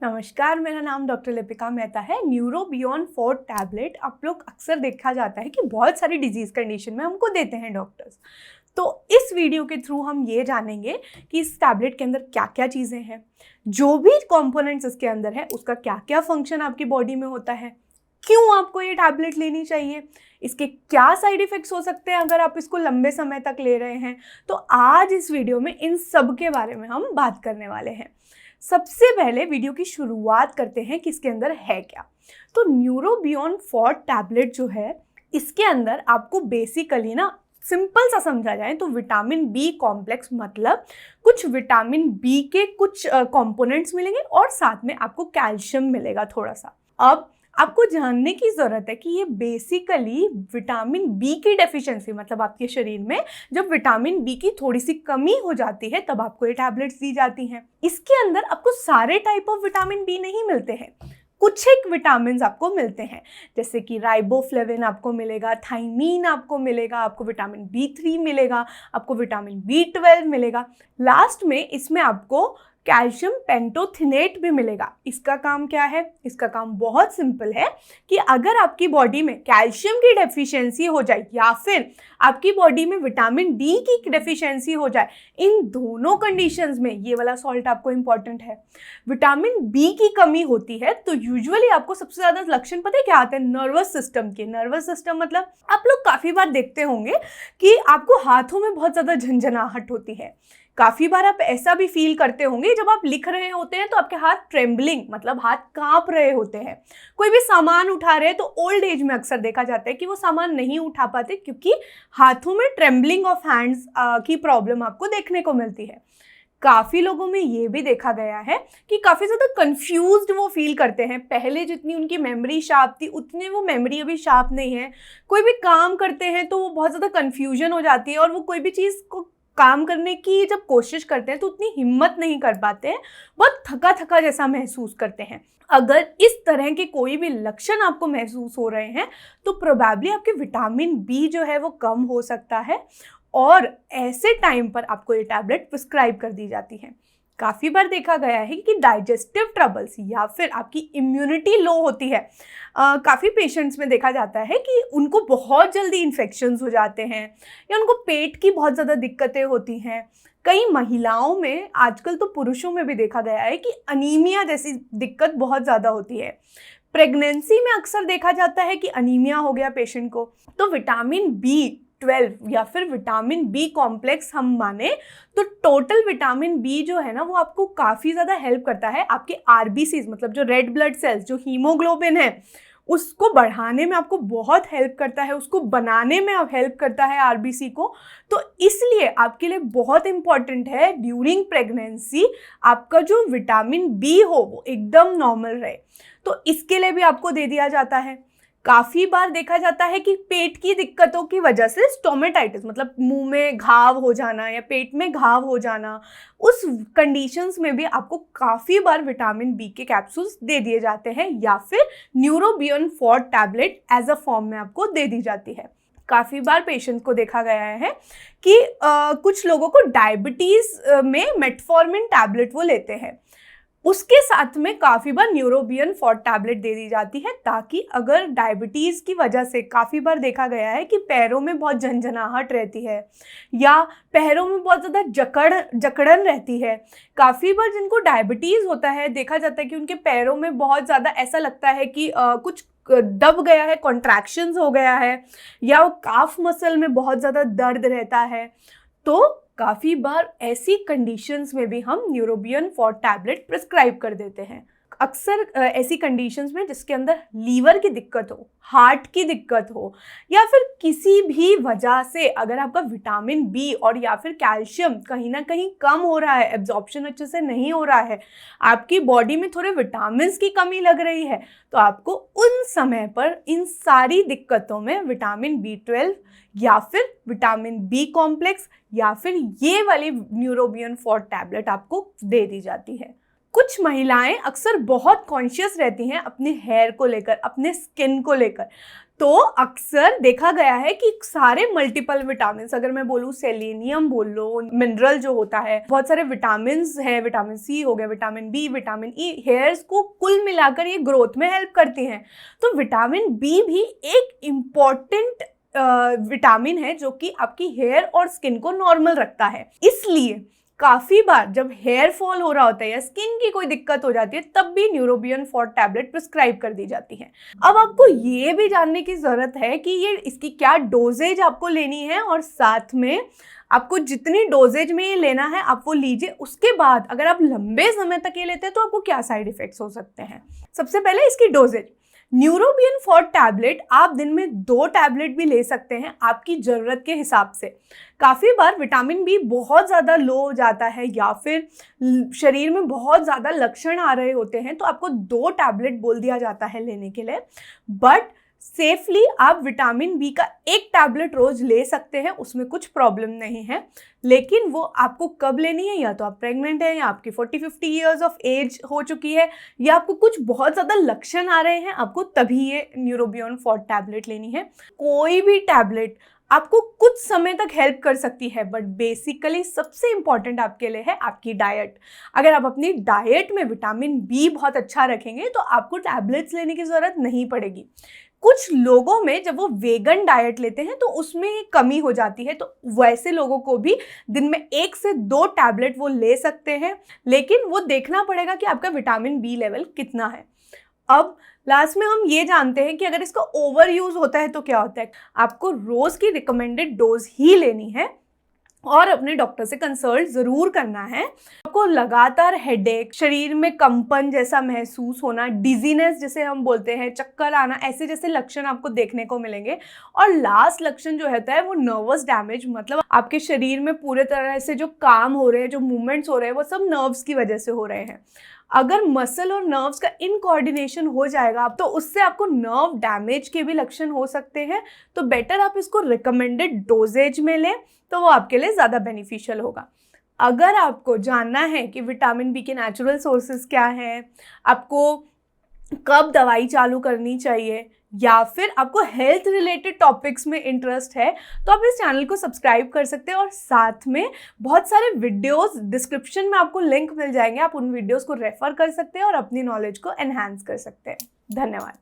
नमस्कार, मेरा नाम डॉक्टर लिपिका मेहता है। न्यूरो बियॉन्ड 4 टैबलेट आप लोग अक्सर देखा जाता है कि बहुत सारी डिजीज़ कंडीशन में हमको देते हैं डॉक्टर्स। तो इस वीडियो के थ्रू हम ये जानेंगे कि इस टैबलेट के अंदर क्या क्या चीज़ें हैं, जो भी कंपोनेंट्स इसके अंदर है उसका क्या क्या फंक्शन आपकी बॉडी में होता है, क्यों आपको ये टैबलेट लेनी चाहिए, इसके क्या साइड इफ़ेक्ट्स हो सकते हैं अगर आप इसको लंबे समय तक ले रहे हैं। तो आज इस वीडियो में इन सब के बारे में हम बात करने वाले हैं। सबसे पहले वीडियो की शुरुआत करते हैं कि इसके अंदर है क्या। तो न्यूरो बियॉन्ड 4 टैबलेट जो है, इसके अंदर आपको बेसिकली ना सिंपल सा समझा जाए तो विटामिन बी कॉम्प्लेक्स मतलब कुछ विटामिन बी के कुछ कंपोनेंट्स मिलेंगे और साथ में आपको कैल्शियम मिलेगा थोड़ा सा। अब आपको जानने की ज़रूरत है कि ये बेसिकली विटामिन बी की डेफिशिएंसी मतलब आपके शरीर में जब विटामिन बी की थोड़ी सी कमी हो जाती है तब आपको ये टैबलेट्स दी जाती हैं। इसके अंदर आपको सारे टाइप ऑफ विटामिन बी नहीं मिलते हैं, कुछ एक विटामिन आपको मिलते हैं, जैसे कि राइबोफ्लेविन आपको मिलेगा, थाइमीन आपको मिलेगा, आपको विटामिन B3 मिलेगा, आपको विटामिन B12 मिलेगा। लास्ट में इसमें आपको कैल्शियम पेंटोथिनेट भी मिलेगा। इसका काम क्या है? इसका काम बहुत सिंपल है कि अगर आपकी बॉडी में कैल्शियम की डेफिशिएंसी हो जाए या फिर आपकी बॉडी में विटामिन डी की डेफिशिएंसी हो जाए, इन दोनों कंडीशंस में ये वाला सॉल्ट आपको इंपॉर्टेंट है। विटामिन बी की कमी होती है तो यूजुअली आपको सबसे ज़्यादा लक्षण पता है क्या आते हैं? नर्वस सिस्टम के। नर्वस सिस्टम मतलब आप लोग काफ़ी बार देखते होंगे कि आपको हाथों में बहुत ज़्यादा झंझनाहट होती है। काफ़ी बार आप ऐसा भी फील करते होंगे जब आप लिख रहे होते हैं तो आपके हाथ ट्रेम्बलिंग मतलब हाथ कांप रहे होते हैं। कोई भी सामान उठा रहे हैं तो ओल्ड एज में अक्सर देखा जाता है कि वो सामान नहीं उठा पाते क्योंकि हाथों में ट्रेम्बलिंग ऑफ हैंड्स की प्रॉब्लम आपको देखने को मिलती है। काफ़ी लोगों में ये भी देखा गया है कि काफ़ी ज़्यादा कंफ्यूज्ड वो फील करते हैं। पहले जितनी उनकी मेमोरी शार्प थी उतनी वो मेमोरी अभी शार्प नहीं है। कोई भी काम करते हैं तो वो बहुत ज़्यादा कन्फ्यूजन हो जाती है और वो कोई भी चीज़ को काम करने की जब कोशिश करते हैं तो उतनी हिम्मत नहीं कर पाते हैं, बहुत थका थका जैसा महसूस करते हैं। अगर इस तरह के कोई भी लक्षण आपको महसूस हो रहे हैं तो प्रोबेबली आपके विटामिन बी जो है वो कम हो सकता है और ऐसे टाइम पर आपको ये टैबलेट प्रिस्क्राइब कर दी जाती है। काफ़ी बार देखा गया है कि डाइजेस्टिव ट्रबल्स या फिर आपकी इम्यूनिटी लो होती है। काफ़ी पेशेंट्स में देखा जाता है कि उनको बहुत जल्दी इन्फेक्शंस हो जाते हैं या उनको पेट की बहुत ज़्यादा दिक्कतें होती हैं। कई महिलाओं में, आजकल तो पुरुषों में भी देखा गया है कि अनीमिया जैसी दिक्कत बहुत ज़्यादा होती है। प्रेगनेंसी में अक्सर देखा जाता है कि अनीमिया हो गया पेशेंट को। तो विटामिन B12 या फिर विटामिन बी कॉम्प्लेक्स हम माने तो टोटल विटामिन बी जो है ना वो आपको काफ़ी ज़्यादा हेल्प करता है आपके आरबीसीज मतलब जो रेड ब्लड सेल्स, जो हीमोग्लोबिन है उसको बढ़ाने में आपको बहुत हेल्प करता है, उसको बनाने में हेल्प करता है आरबीसी को। तो इसलिए आपके लिए बहुत इम्पॉर्टेंट है ड्यूरिंग प्रेगनेंसी आपका जो विटामिन बी हो वो एकदम नॉर्मल रहे। तो इसके लिए भी आपको दे दिया जाता है। काफ़ी बार देखा जाता है कि पेट की दिक्कतों की वजह से स्टोमेटाइटिस मतलब मुंह में घाव हो जाना या पेट में घाव हो जाना, उस कंडीशंस में भी आपको काफ़ी बार विटामिन बी के कैप्सूल्स दे दिए जाते हैं या फिर Neurobion 4 tablet as a form में आपको दे दी जाती है। काफ़ी बार पेशेंट्स को देखा गया है कि कुछ लोगों को डायबिटीज़ में मेटफॉर्मिन टैबलेट वो लेते हैं, उसके साथ में काफ़ी बार न्यूरो बियॉन्ड 4 टैबलेट दे दी जाती है ताकि अगर डायबिटीज़ की वजह से काफ़ी बार देखा गया है कि पैरों में बहुत झंझनाहट रहती है या पैरों में बहुत ज़्यादा जकड़न रहती है। काफ़ी बार जिनको डायबिटीज़ होता है देखा जाता है कि उनके पैरों में बहुत ज़्यादा ऐसा लगता है कि कुछ दब गया है, कॉन्ट्रैक्शंस हो गया है या वो काफ मसल में बहुत ज़्यादा दर्द रहता है। तो काफ़ी बार ऐसी कंडीशंस में भी हम न्यूरो बियॉन्ड 4 टैबलेट प्रिस्क्राइब कर देते हैं। अक्सर ऐसी कंडीशंस में जिसके अंदर लीवर की दिक्कत हो, हार्ट की दिक्कत हो या फिर किसी भी वजह से अगर आपका विटामिन बी और या फिर कैल्शियम कहीं ना कहीं कम हो रहा है, एब्जॉर्प्शन अच्छे से नहीं हो रहा है, आपकी बॉडी में थोड़े विटामिन की कमी लग रही है, तो आपको उन समय पर इन सारी दिक्कतों में विटामिन B12 या फिर विटामिन बी कॉम्प्लेक्स या फिर ये वाली न्यूरो बियॉन्ड 4 टैबलेट आपको दे दी जाती है। कुछ महिलाएं अक्सर बहुत कॉन्शियस रहती हैं अपने हेयर को लेकर, अपने स्किन को लेकर, तो अक्सर देखा गया है कि सारे मल्टीपल विटामिन, अगर मैं बोलूँ सेलेनियम बोल लो, मिनरल जो होता है, बहुत सारे विटामिन है, विटामिन सी हो गया, vitamin B, vitamin E, hairs को कुल मिलाकर ये ग्रोथ में हेल्प करती हैं। तो विटामिन बी भी एक इम्पॉर्टेंट विटामिन है जो कि आपकी हेयर और स्किन को नॉर्मल रखता है। इसलिए काफ़ी बार जब हेयर फॉल हो रहा होता है या स्किन की कोई दिक्कत हो जाती है तब भी न्यूरोबियन 4 टैबलेट प्रिस्क्राइब कर दी जाती है। अब आपको ये भी जानने की ज़रूरत है कि ये इसकी क्या डोजेज आपको लेनी है, और साथ में आपको जितनी डोजेज में ये लेना है आप वो लीजिए। उसके बाद अगर आप लंबे समय तक ये लेते हैं तो आपको क्या साइड इफ़ेक्ट्स हो सकते हैं। सबसे पहले इसकी डोजेज। न्यूरोबियन 4 टैबलेट आप दिन में 2 टैबलेट भी ले सकते हैं आपकी ज़रूरत के हिसाब से। काफ़ी बार विटामिन बी बहुत ज़्यादा लो हो जाता है या फिर शरीर में बहुत ज़्यादा लक्षण आ रहे होते हैं तो आपको 2 टैबलेट बोल दिया जाता है लेने के लिए। बट सेफली आप विटामिन बी का 1 टैबलेट रोज ले सकते हैं, उसमें कुछ प्रॉब्लम नहीं है। लेकिन वो आपको कब लेनी है, या तो आप प्रेग्नेंट हैं, या आपकी 40-50 ईयर्स ऑफ एज हो चुकी है, या आपको कुछ बहुत ज़्यादा लक्षण आ रहे हैं, आपको तभी ये न्यूरोबियन 4 टैबलेट लेनी है। कोई भी टैबलेट आपको कुछ समय तक हेल्प कर सकती है, बट बेसिकली सबसे इंपॉर्टेंट आपके लिए है आपकी डाइट। अगर आप अपनी डाइट में विटामिन बी बहुत अच्छा रखेंगे तो आपको टैबलेट्स लेने की ज़रूरत नहीं पड़ेगी। कुछ लोगों में जब वो वेगन डाइट लेते हैं तो उसमें कमी हो जाती है, तो वैसे लोगों को भी दिन में 1 से 2 टैबलेट वो ले सकते हैं, लेकिन वो देखना पड़ेगा कि आपका विटामिन बी लेवल कितना है। अब लास्ट में हम ये जानते हैं कि अगर इसका ओवर यूज होता है तो क्या होता है। आपको रोज की रिकमेंडेड डोज ही लेनी है और अपने डॉक्टर से कंसल्ट ज़रूर करना है। आपको लगातार हेडेक, शरीर में कंपन जैसा महसूस होना, डिजीनेस जिसे हम बोलते हैं, चक्कर आना, ऐसे जैसे लक्षण आपको देखने को मिलेंगे। और लास्ट लक्षण जो होता है वो नर्वस डैमेज, मतलब आपके शरीर में पूरे तरह से जो काम हो रहे हैं, जो मूवमेंट्स हो रहे हैं, वो सब नर्व्स की वजह से हो रहे हैं। अगर मसल और नर्व्स का इनकोऑर्डिनेशन हो जाएगा तो उससे आपको नर्व डैमेज के भी लक्षण हो सकते हैं। तो बेटर आप इसको रिकमेंडेड डोजेज में लें तो वो आपके लिए ज़्यादा बेनिफिशियल होगा। अगर आपको जानना है कि विटामिन बी के नेचुरल सोर्सेज क्या हैं, आपको कब दवाई चालू करनी चाहिए, या फिर आपको हेल्थ रिलेटेड टॉपिक्स में इंटरेस्ट है, तो आप इस चैनल को सब्सक्राइब कर सकते हैं। और साथ में बहुत सारे वीडियोस डिस्क्रिप्शन में आपको लिंक मिल जाएंगे, आप उन वीडियोस को रेफर कर सकते हैं और अपनी नॉलेज को एनहांस कर सकते हैं। धन्यवाद।